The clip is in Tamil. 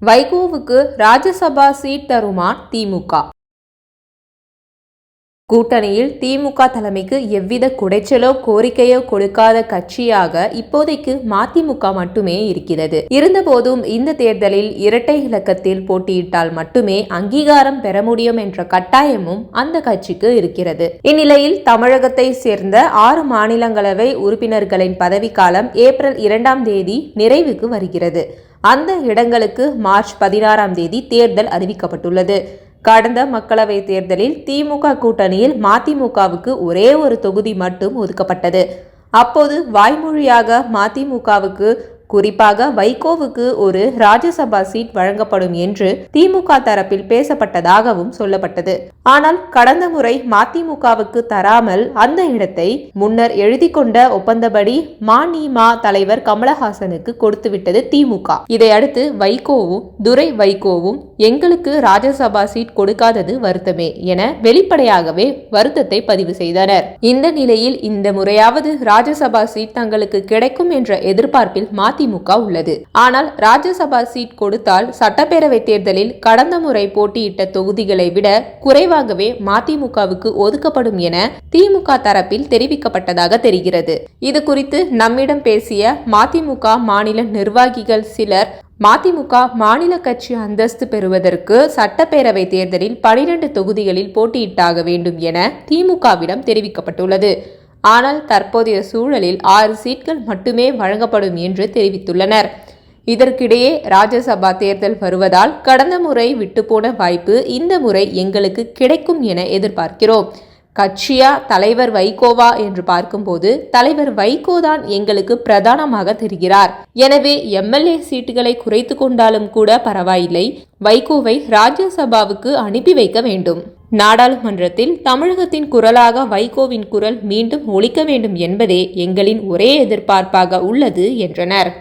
வைகோவுக்கு ராஜ்யசபா சீட் தருமா திமுக? கூட்டணியில் திமுக தலைமைக்கு எவ்வித குடைச்சலோ கோரிக்கையோ கொடுக்காத கட்சியாக இப்போதைக்கு மதிமுக மட்டுமே இருக்கிறது. இருந்தபோதும் இந்த தேர்தலில் இரட்டை இலக்கத்தில் போட்டியிட்டால் மட்டுமே அங்கீகாரம் பெற முடியும் என்ற கட்டாயமும் அந்த கட்சிக்கு இருக்கிறது. இந்நிலையில் தமிழகத்தை சேர்ந்த 6 மாநிலங்களவை உறுப்பினர்களின் பதவிக்காலம் ஏப்ரல் 2ஆம் தேதி நிறைவுக்கு வருகிறது. அந்த இடங்களுக்கு மார்ச் 16ஆம் தேதி தேர்தல் அறிவிக்கப்பட்டுள்ளது. கடந்த மக்களவைத் தேர்தலில் திமுக கூட்டணியில் மதிமுகவுக்கு ஒரே ஒரு தொகுதி மட்டும் ஒதுக்கப்பட்டது. அப்போது வாய்மொழியாக மதிமுகவுக்கு, குறிப்பாக வைகோவுக்கு ஒரு ராஜ்யசபா சீட் வழங்கப்படும் என்று திமுக தரப்பில் பேசப்பட்டதாகவும் சொல்லப்பட்டது. ஆனால் கடந்த முறை மதிமுகவுக்கு தராமல் அந்த இடத்தை முன்னர் எழுதி கொண்ட ஒப்பந்தப்படி மநீம தலைவர் கமலஹாசனுக்கு கொடுத்துவிட்டது திமுக. இதையடுத்து வைகோவும் துரை வைகோவும் எங்களுக்கு ராஜ்யசபா சீட் கொடுக்காதது வருத்தமே என வெளிப்படையாகவே வருத்தத்தை பதிவு செய்தனர். இந்த நிலையில் இந்த முறையாவது ராஜ்யசபா சீட் தங்களுக்கு கிடைக்கும் என்ற எதிர்பார்ப்பில் மதிமுக உள்ளது. ஆனால் ராஜ்யசபா சீட் கொடுத்தால் சட்டப்பேரவை தேர்தலில் கடந்த முறை போட்டியிட்ட தொகுதிகளை விட குறைவாகவே மதிமுகவுக்கு ஒதுக்கப்படும் என திமுக தரப்பில் தெரிவிக்கப்பட்டதாக தெரிகிறது. இது குறித்து நம்மிடம் பேசிய மதிமுக மாநில நிர்வாகிகள் சிலர், மதிமுக மாநில கட்சி அந்தஸ்து பெறுவதற்கு சட்டப்பேரவை தேர்தலில் 12 தொகுதிகளில் போட்டியிட்டாக வேண்டும் என திமுகவிடம் தெரிவிக்கப்பட்டுள்ளது. ஆனால் தற்போதைய சூழலில் 6 சீட்கள் மட்டுமே வழங்கப்படும் என்று தெரிவித்துள்ளனர். இதற்கிடையே ராஜ்யசபா தேர்தல் வருவதால் கடந்த முறை விட்டுப்போன வாய்ப்பு இந்த முறை எங்களுக்கு கிடைக்கும் என எதிர்பார்க்கிறோம். கட்சியா தலைவர் வைகோவா என்று பார்க்கும்போது தலைவர் வைகோதான் எங்களுக்கு பிரதானமாக தெரிகிறார். எனவே எம்எல்ஏ சீட்டுகளை குறைத்து கொண்டாலும் கூட பரவாயில்லை, வைகோவை ராஜ்யசபாவுக்கு அனுப்பி வைக்க வேண்டும். நாடாளுமன்றத்தில் தமிழகத்தின் குரலாக வைகோவின் குரல் மீண்டும் ஒலிக்க வேண்டும் என்பதே எங்களின் ஒரே எதிர்பார்ப்பாக உள்ளது என்றனர்.